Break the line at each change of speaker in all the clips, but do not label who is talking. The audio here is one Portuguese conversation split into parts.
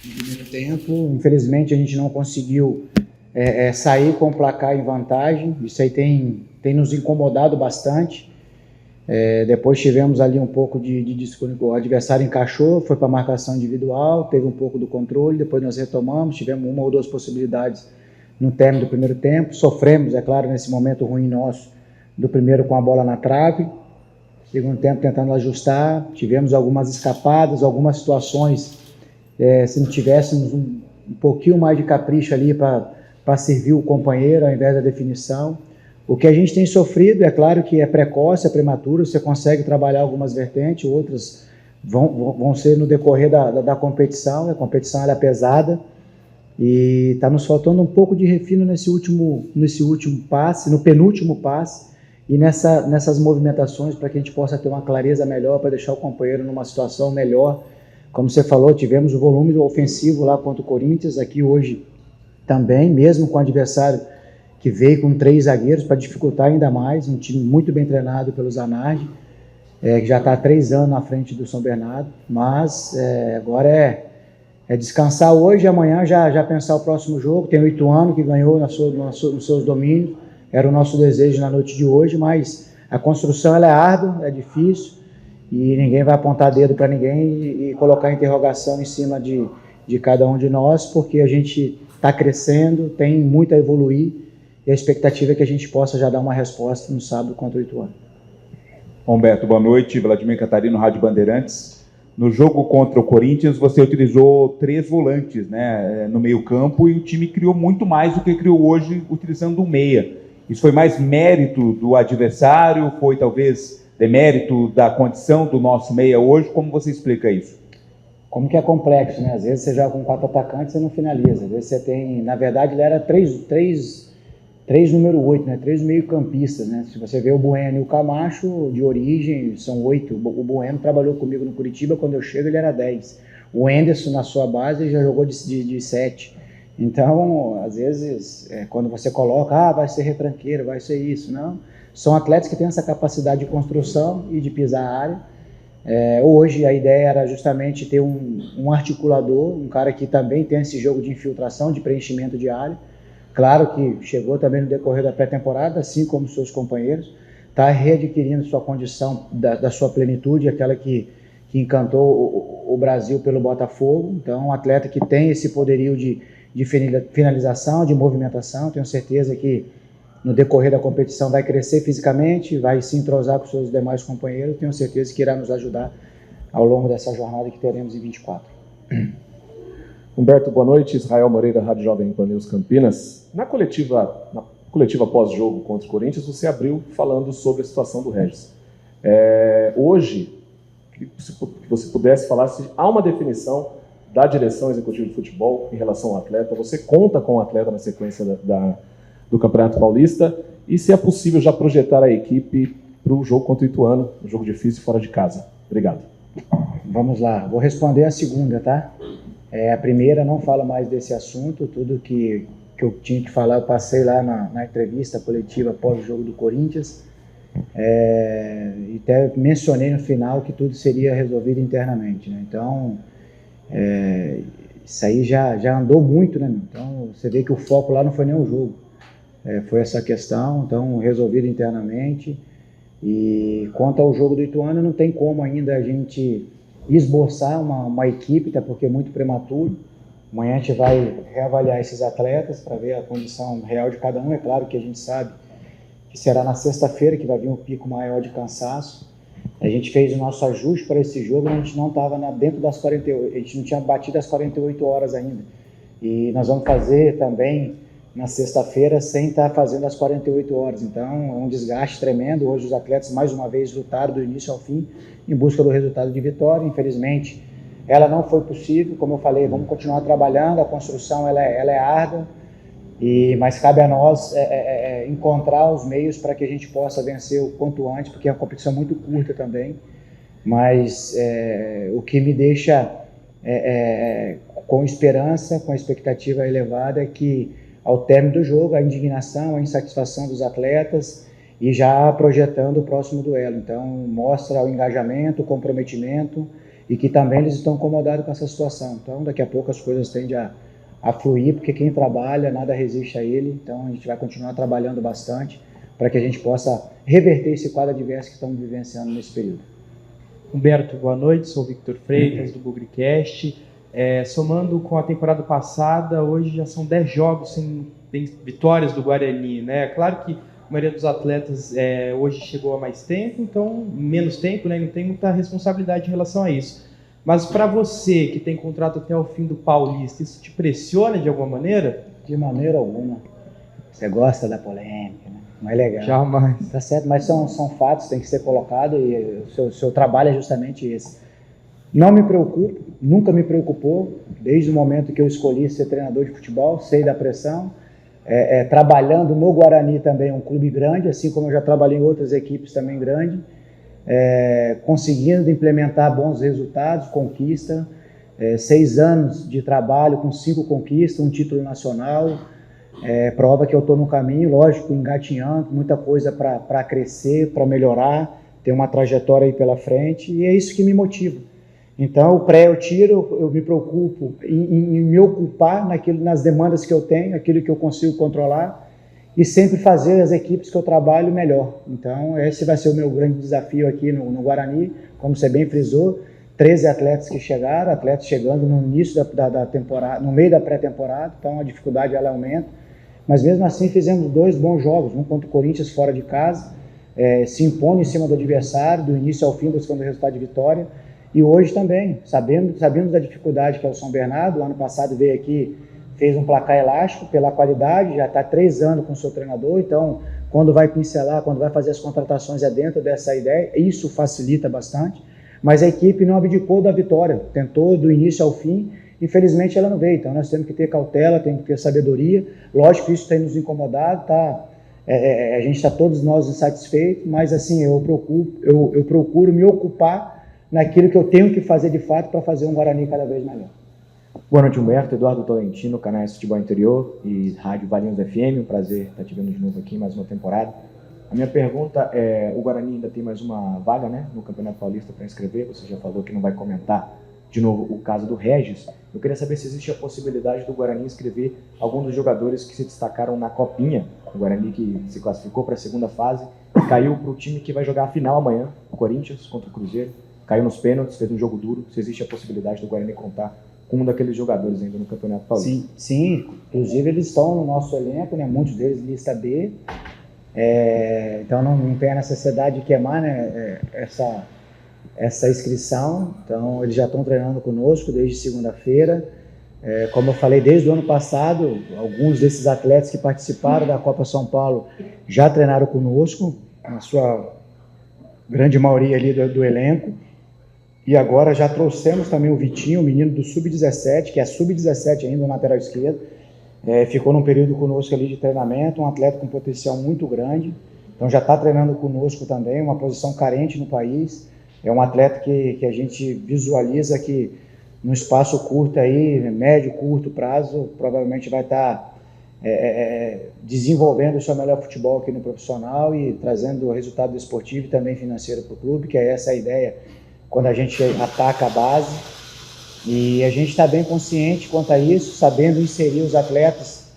no primeiro tempo. Infelizmente, a gente não conseguiu sair com o placar em vantagem. Isso aí tem nos incomodado bastante. Depois tivemos ali um pouco de descontrole. O adversário encaixou, foi para a marcação individual, teve um pouco do controle, depois nós retomamos, tivemos uma ou duas possibilidades no término do primeiro tempo. Sofremos, é claro, nesse momento ruim nosso, do primeiro com a bola na trave. Segundo tempo tentando ajustar, tivemos algumas escapadas, algumas situações, se não tivéssemos um pouquinho mais de capricho ali para servir o companheiro ao invés da definição. O que a gente tem sofrido, é claro que é precoce, é prematuro, você consegue trabalhar algumas vertentes, outras vão ser no decorrer da competição. A competição ela é pesada e está nos faltando um pouco de refino nesse último passe, no penúltimo passe, e nessas movimentações para que a gente possa ter uma clareza melhor, para deixar o companheiro numa situação melhor. Como você falou, tivemos o volume ofensivo lá contra o Corinthians, aqui hoje também, mesmo com o adversário que veio com 3 zagueiros para dificultar ainda mais, um time muito bem treinado pelo Zanardi, que já está há 3 anos na frente do São Bernardo, mas agora é descansar hoje e amanhã já pensar o próximo jogo. Tem o Ituano que ganhou nos seus domínios, era o nosso desejo na noite de hoje, mas a construção ela é árdua, é difícil, e ninguém vai apontar dedo para ninguém e colocar interrogação em cima de cada um de nós, porque a gente está crescendo, tem muito a evoluir, e a expectativa é que a gente possa já dar uma resposta no sábado contra o Ituano.
Humberto, boa noite. Vladimir Catarino, Rádio Bandeirantes. No jogo contra o Corinthians, você utilizou 3 volantes, né, no meio-campo, e o time criou muito mais do que criou hoje, utilizando um meia. Isso foi mais mérito do adversário? Foi talvez demérito da condição do nosso meia hoje? Como você explica isso?
Como que é complexo, né? Às vezes você joga com 4 atacantes e você não finaliza. Às vezes você tem, na verdade, ele era 3 número 8, né? 3 meio-campistas, né? Se você vê o Bueno e o Camacho, de origem, são 8. O Bueno trabalhou comigo no Curitiba, quando eu chego ele era 10. O Enderson, na sua base, já jogou de 7. Então, às vezes, quando você coloca, vai ser retranqueiro, vai ser isso, não. São atletas que têm essa capacidade de construção e de pisar a área. Hoje a ideia era justamente ter um articulador, um cara que também tem esse jogo de infiltração, de preenchimento de área. Claro que chegou também no decorrer da pré-temporada, assim como seus companheiros, está readquirindo sua condição da sua plenitude, aquela que encantou o Brasil pelo Botafogo. Então, um atleta que tem esse poderio de finalização, de movimentação. Tenho certeza que no decorrer da competição vai crescer fisicamente, vai se entrosar com seus demais companheiros. Tenho certeza que irá nos ajudar ao longo dessa jornada que teremos em 24.
Humberto, boa noite. Israel Moreira, Rádio Jovem Pan News Campinas. Na coletiva pós-jogo contra o Corinthians, você abriu falando sobre a situação do Regis. Hoje, que você pudesse falar se há uma definição da direção executiva de futebol em relação ao atleta. Você conta com o atleta na sequência do Campeonato Paulista, e se é possível já projetar a equipe para o jogo contra o Ituano, um jogo difícil fora de casa. Obrigado.
Vamos lá, vou responder a segunda, tá? A primeira, não falo mais desse assunto. Tudo que eu tinha que falar eu passei lá na entrevista coletiva após o jogo do Corinthians, e até mencionei no final que tudo seria resolvido internamente, né? Então, isso aí já andou muito, né? Então, você vê que o foco lá não foi nem o jogo, foi essa questão, então, resolvido internamente. E quanto ao jogo do Ituano, não tem como ainda a gente esboçar uma equipe, até porque é muito prematuro. Amanhã a gente vai reavaliar esses atletas para ver a condição real de cada um. É claro que a gente sabe que será na sexta-feira que vai vir um pico maior de cansaço. A gente fez o nosso ajuste para esse jogo, a gente não estava dentro das 48, a gente não tinha batido as 48 horas ainda. E nós vamos fazer também na sexta-feira sem estar fazendo as 48 horas. Então é um desgaste tremendo. Hoje os atletas mais uma vez lutaram do início ao fim em busca do resultado de vitória. Infelizmente ela não foi possível. Como eu falei, vamos continuar trabalhando, a construção ela é árdua, mas cabe a nós encontrar os meios para que a gente possa vencer o quanto antes, porque é uma competição muito curta também. Mas o que me deixa com esperança, com a expectativa elevada, é que ao término do jogo, a indignação, a insatisfação dos atletas, e já projetando o próximo duelo. Então, mostra o engajamento, o comprometimento e que também eles estão incomodados com essa situação. Então, daqui a pouco as coisas tendem a fluir, porque quem trabalha, nada resiste a ele. Então, a gente vai continuar trabalhando bastante para que a gente possa reverter esse quadro adverso que estamos vivenciando nesse período.
Humberto, boa noite. Sou o Victor Freitas, do Bugricast. Somando com a temporada passada, hoje já são 10 jogos sem vitórias do Guarani, né? Claro que a maioria dos atletas hoje chegou há mais tempo, então menos tempo, né? Não tem muita responsabilidade em relação a isso. Mas para você, que tem contrato até o fim do Paulista, isso te pressiona de alguma maneira?
De maneira alguma. Você gosta da polêmica, né? Não é legal.
Jamais.
Tá certo, mas são fatos, tem que ser colocado e o seu trabalho é justamente esse. Não me preocupo, nunca me preocupou, desde o momento que eu escolhi ser treinador de futebol, sei da pressão. Trabalhando no Guarani também, um clube grande, assim como eu já trabalhei em outras equipes também grandes, conseguindo implementar bons resultados, conquista, 6 anos de trabalho com 5 conquistas, um título nacional, prova que eu estou no caminho, lógico, engatinhando, muita coisa para crescer, para melhorar, ter uma trajetória aí pela frente, e é isso que me motiva. Então, o pré eu tiro, eu me preocupo em me ocupar nas demandas que eu tenho, aquilo que eu consigo controlar, e sempre fazer as equipes que eu trabalho melhor. Então, esse vai ser o meu grande desafio aqui no Guarani, como você bem frisou, 13 atletas que chegaram, atletas chegando no início da temporada, no meio da pré-temporada, então a dificuldade ela aumenta, mas mesmo assim fizemos 2 bons jogos, um contra o Corinthians fora de casa, se impondo em cima do adversário, do início ao fim, buscando o resultado de vitória. E hoje também, sabemos da dificuldade que é o São Bernardo. O ano passado veio aqui, fez um placar elástico pela qualidade, já está 3 anos com o seu treinador, então quando vai pincelar, quando vai fazer as contratações dentro dessa ideia, isso facilita bastante, mas a equipe não abdicou da vitória, tentou do início ao fim, infelizmente ela não veio, então nós temos que ter cautela, temos que ter sabedoria, lógico que isso tem nos incomodado, tá? A gente está todos nós insatisfeitos, mas assim, eu procuro me ocupar naquilo que eu tenho que fazer de fato para fazer um Guarani cada vez melhor.
Boa noite, Humberto. Eduardo Tolentino, canais Futebol Interior e Rádio Valinhos FM. Um prazer estar te vendo de novo aqui em mais uma temporada. A minha pergunta é, o Guarani ainda tem mais uma vaga, né, no Campeonato Paulista para inscrever. Você já falou que não vai comentar de novo o caso do Regis. Eu queria saber se existe a possibilidade do Guarani inscrever algum dos jogadores que se destacaram na Copinha. O Guarani que se classificou para a segunda fase e caiu para o time que vai jogar a final amanhã, o Corinthians contra o Cruzeiro. Caiu nos pênaltis, fez um jogo duro. Se existe a possibilidade do Guarani contar com um daqueles jogadores ainda no Campeonato Paulista.
Sim, inclusive eles estão no nosso elenco, né? Muitos deles lista B. Então não tem a necessidade de queimar, né, essa inscrição. Então eles já estão treinando conosco desde segunda-feira. Como eu falei, desde o ano passado, alguns desses atletas que participaram da Copa São Paulo já treinaram conosco, na sua grande maioria ali do elenco. E agora já trouxemos também o Vitinho, o menino do Sub-17, que é Sub-17 ainda, o lateral esquerdo. Ficou num período conosco ali de treinamento, um atleta com potencial muito grande. Então já está treinando conosco também, uma posição carente no país. É um atleta que a gente visualiza que no espaço curto aí, médio, curto prazo, provavelmente vai estar desenvolvendo o seu melhor futebol aqui no profissional e trazendo resultado esportivo e também financeiro para o clube, que é essa a ideia quando a gente ataca a base. E a gente está bem consciente quanto a isso, sabendo inserir os atletas,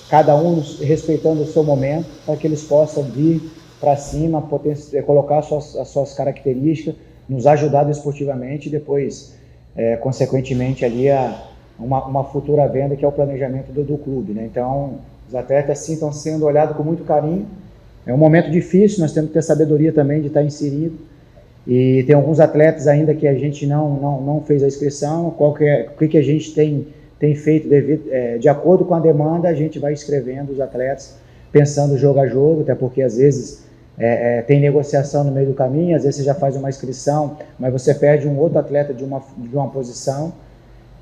cada um respeitando o seu momento, para que eles possam vir para cima, colocar as suas características, nos ajudar esportivamente e depois, consequentemente, ali uma futura venda, que é o planejamento do clube, né? Então, os atletas sim estão sendo olhados com muito carinho. É um momento difícil, nós temos que ter sabedoria também de estar inserido. E tem alguns atletas ainda que a gente não fez a inscrição. O que a gente tem feito de acordo com a demanda, a gente vai inscrevendo os atletas, pensando jogo a jogo, até porque às vezes tem negociação no meio do caminho, às vezes você já faz uma inscrição, mas você perde um outro atleta de uma posição.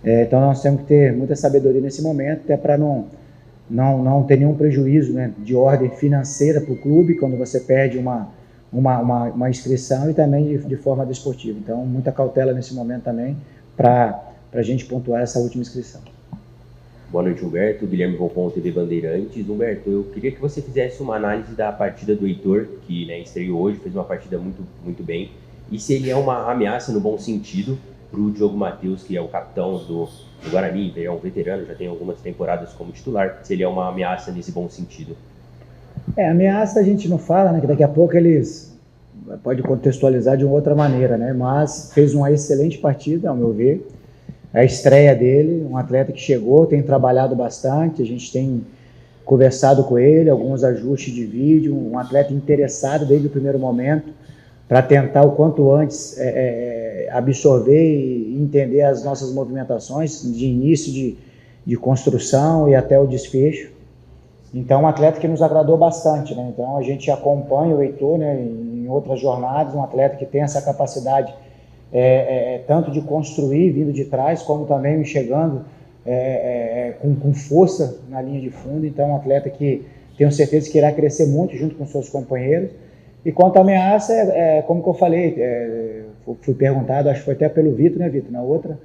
Então nós temos que ter muita sabedoria nesse momento, até para não ter nenhum prejuízo, né, de ordem financeira para o clube, quando você perde uma inscrição, e também de forma desportiva. Então, muita cautela nesse momento também para a gente pontuar essa última inscrição.
Boa noite, Humberto. Guilherme Volpon, TV Bandeirantes. Humberto, eu queria que você fizesse uma análise da partida do Heitor, que, né, estreou hoje, fez uma partida muito, muito bem. e se ele é uma ameaça no bom sentido para o Diogo Matheus, que é o capitão do Guarani, é um veterano, já tem algumas temporadas como titular, se ele é uma ameaça nesse bom sentido.
Ameaça a gente não fala, né? Que daqui a pouco eles pode contextualizar de uma outra maneira, né? Mas fez uma excelente partida, ao meu ver. A estreia dele, um atleta que chegou, tem trabalhado bastante, a gente tem conversado com ele, alguns ajustes de vídeo, um atleta interessado desde o primeiro momento para tentar o quanto antes absorver e entender as nossas movimentações de início de construção e até o desfecho. Então, um atleta que nos agradou bastante, né? Então, a gente acompanha o Heitor, né, em outras jornadas, um atleta que tem essa capacidade tanto de construir vindo de trás, como também chegando com força na linha de fundo. Então, um atleta que tenho certeza que irá crescer muito junto com seus companheiros. E quanto à ameaça, como que eu falei, fui perguntado, acho que foi até pelo Vitor, né, Vitor, na outra,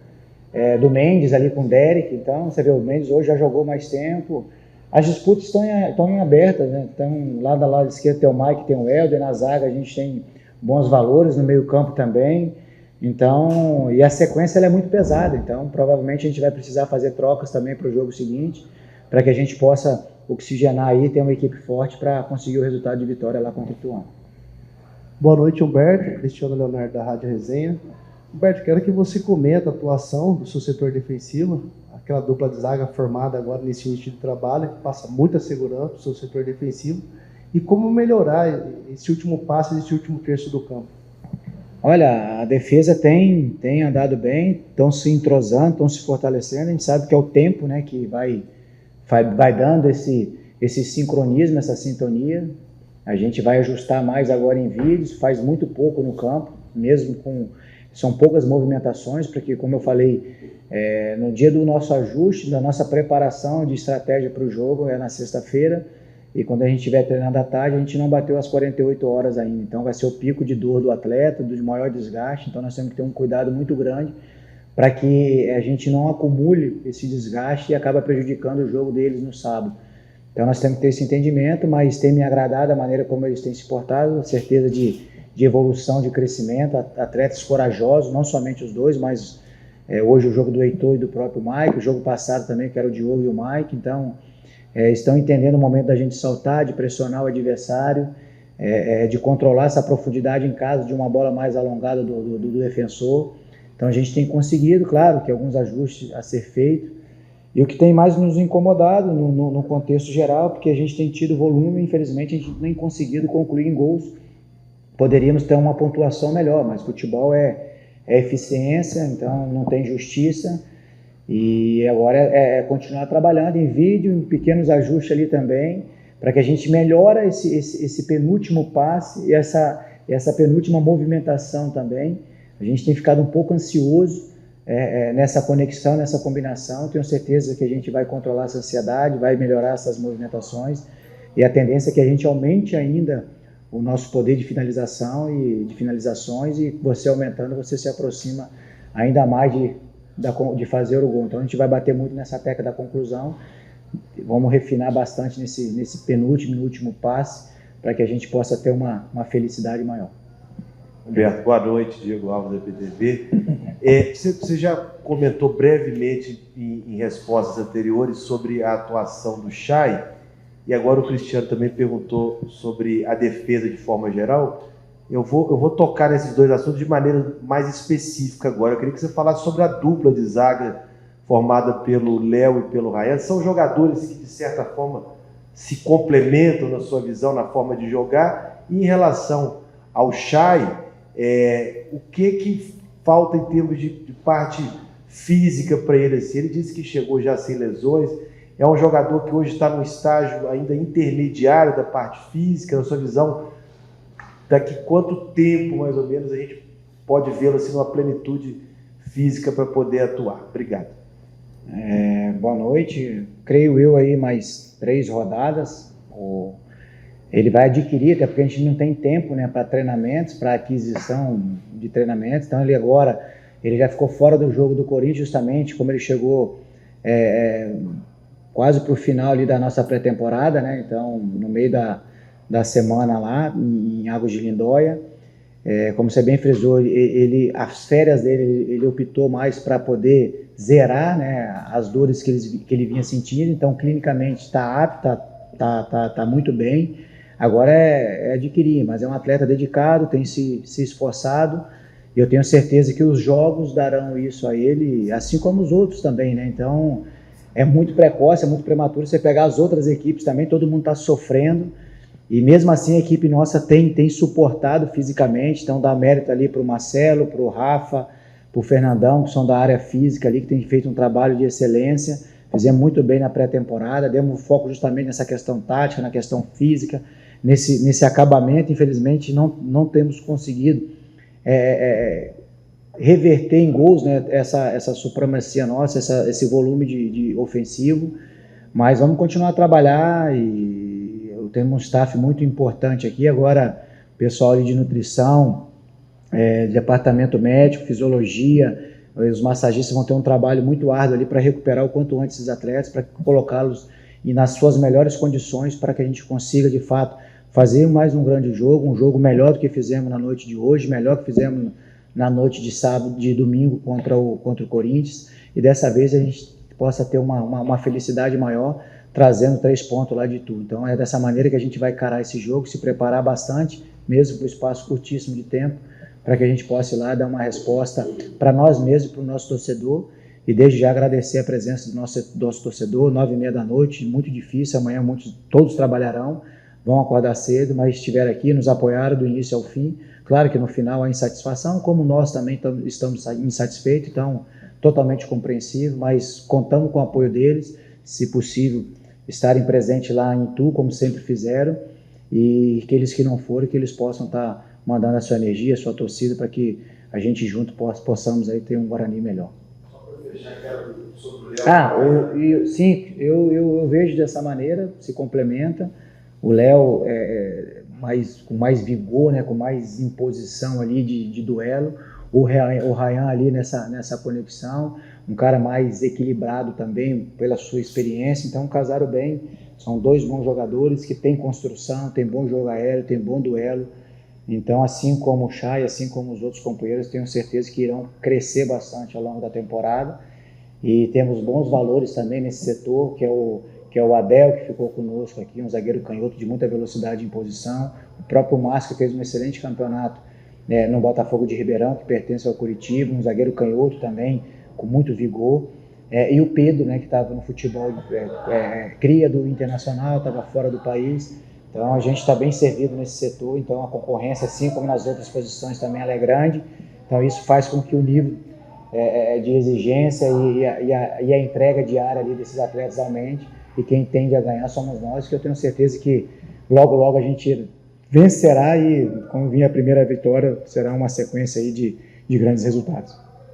do Mendes ali com o Derek. Então, você vê, o Mendes hoje já jogou mais tempo. As disputas estão em abertas, né? Então, lá do lado esquerdo tem o Mike, tem o Helder, na zaga a gente tem bons valores, no meio campo também. Então, e a sequência ela é muito pesada, então provavelmente a gente vai precisar fazer trocas também para o jogo seguinte, para que a gente possa oxigenar aí e ter uma equipe forte para conseguir o resultado de vitória lá contra o Ituano.
Boa noite, Humberto. Cristiano Leonardo da Rádio Resenha. Humberto, quero que você comente a atuação do seu setor defensivo, aquela dupla de zaga formada agora nesse início de trabalho, que passa muita segurança para o seu setor defensivo, e como melhorar esse último passe, esse último terço do campo.
Olha, a defesa tem andado bem, estão se entrosando, estão se fortalecendo. A gente sabe que é o tempo, né, que vai dando esse sincronismo, essa sintonia. A gente vai ajustar mais agora em vídeos, faz muito pouco no campo, mesmo são poucas movimentações, porque, como eu falei, no dia do nosso ajuste, da nossa preparação de estratégia para o jogo, é na sexta-feira, e quando a gente estiver treinando à tarde, a gente não bateu as 48 horas ainda. Então vai ser o pico de dor do atleta, do maior desgaste. Então nós temos que ter um cuidado muito grande para que a gente não acumule esse desgaste e acabe prejudicando o jogo deles no sábado. Então nós temos que ter esse entendimento, mas tem me agradado a maneira como eles têm se portado, certeza de evolução, de crescimento, atletas corajosos, não somente os dois, mas hoje o jogo do Heitor e do próprio Mike, o jogo passado também, que era o Diogo e o Mike. Então estão entendendo o momento da gente saltar, de pressionar o adversário, de controlar essa profundidade em caso de uma bola mais alongada do defensor. Então a gente tem conseguido, claro, que alguns ajustes a ser feito. E o que tem mais nos incomodado no contexto geral, porque a gente tem tido volume, infelizmente a gente não tem conseguido concluir em gols. Poderíamos ter uma pontuação melhor, mas futebol é eficiência, então não tem justiça. E agora continuar trabalhando em vídeo, em pequenos ajustes ali também, para que a gente melhore esse penúltimo passe e essa penúltima movimentação também. A gente tem ficado um pouco ansioso nessa conexão, nessa combinação. Tenho certeza que a gente vai controlar essa ansiedade, vai melhorar essas movimentações, e a tendência é que a gente aumente ainda o nosso poder de finalização e de finalizações, e você aumentando, você se aproxima ainda mais de fazer o gol. Então a gente vai bater muito nessa tecla da conclusão, vamos refinar bastante nesse penúltimo e último passe, para que a gente possa ter uma felicidade maior.
Humberto, boa noite, Diego Alves da PTV. Você já comentou brevemente em respostas anteriores sobre a atuação do Chay, e agora o Cristiano também perguntou sobre a defesa de forma geral. Eu vou tocar nesses dois assuntos de maneira mais específica agora. Eu queria que você falasse sobre a dupla de zaga formada pelo Léo e pelo Ryan. São jogadores que, de certa forma, se complementam na sua visão, na forma de jogar. E em relação ao Chay, o que falta em termos de parte física para ele? Assim, ele disse que chegou já sem lesões. É um jogador que hoje está no estágio ainda intermediário da parte física. Na sua visão, daqui quanto tempo, mais ou menos, a gente pode vê-lo assim, numa plenitude física para poder atuar? Obrigado.
Boa noite. Creio eu aí mais 3 rodadas. Ele vai adquirir, até porque a gente não tem tempo, né, para treinamentos, para aquisição de treinamentos. Então ele já ficou fora do jogo do Corinthians, justamente como ele chegou quase para o final ali da nossa pré-temporada, né? Então no meio da semana lá em Águas de Lindóia. Como você bem frisou, as férias dele, ele optou mais para poder zerar, né, as dores que ele vinha sentindo, então clinicamente está apto, tá muito bem. Agora é adquirir, mas é um atleta dedicado, tem se esforçado, e eu tenho certeza que os jogos darão isso a ele, assim como os outros também, né? Então é muito precoce, é muito prematuro você pegar as outras equipes também, todo mundo está sofrendo, e mesmo assim a equipe nossa tem suportado fisicamente, então dá mérito ali para o Marcelo, para o Rafa, para o Fernandão, que são da área física ali, que tem feito um trabalho de excelência. Fizemos muito bem na pré-temporada, demos foco justamente nessa questão tática, na questão física, nesse acabamento. Infelizmente não temos conseguido reverter em gols, né, essa supremacia nossa, esse volume de ofensivo, mas vamos continuar a trabalhar, e eu tenho um staff muito importante aqui agora, pessoal ali de nutrição, departamento médico, fisiologia, os massagistas vão ter um trabalho muito árduo ali para recuperar o quanto antes esses atletas, para colocá-los nas suas melhores condições, para que a gente consiga de fato fazer mais um grande jogo, um jogo melhor do que fizemos na noite de hoje, melhor que fizemos na noite de sábado, de domingo contra o Corinthians, e dessa vez a gente possa ter uma felicidade maior, trazendo 3 pontos lá de tudo. Então é dessa maneira que a gente vai encarar esse jogo, se preparar bastante, mesmo para o espaço curtíssimo de tempo, para que a gente possa ir lá dar uma resposta para nós mesmos e para o nosso torcedor, e desde já agradecer a presença do nosso torcedor, 9h30 da noite, muito difícil, amanhã todos trabalharão, vão acordar cedo, mas estiveram aqui, nos apoiaram do início ao fim. Claro que no final há insatisfação, como nós também estamos insatisfeitos, então totalmente compreensível, mas contamos com o apoio deles, se possível estarem presentes lá em Itu, como sempre fizeram, e aqueles que não forem, que eles possam estar mandando a sua energia, a sua torcida, para que a gente junto possamos aí ter um Guarani melhor.
Só para fechar, quero sobre o Léo.
Sim, eu vejo dessa maneira, se complementa. O Léo com mais vigor, né, com mais imposição ali de duelo. O Ryan ali nessa conexão, um cara mais equilibrado também pela sua experiência. Então casaram bem, são 2 bons jogadores que têm construção, têm bom jogo aéreo, têm bom duelo. Então, assim como o Chay, assim como os outros companheiros, tenho certeza que irão crescer bastante ao longo da temporada. E temos bons valores também nesse setor, que é o Adel, que ficou conosco aqui, um zagueiro canhoto de muita velocidade em posição. O próprio Márcio, que fez um excelente campeonato no Botafogo de Ribeirão, que pertence ao Curitiba, um zagueiro canhoto também, com muito vigor. E o Pedro, né, que estava no futebol, cria do Internacional, estava fora do país. Então a gente está bem servido nesse setor, então a concorrência, assim como nas outras posições, também ela é grande. Então isso faz com que o nível de exigência e a entrega diária ali desses atletas aumente, e quem tende a ganhar somos nós, que eu tenho certeza que logo a gente vencerá, e quando vir a primeira vitória será uma sequência aí de grandes resultados.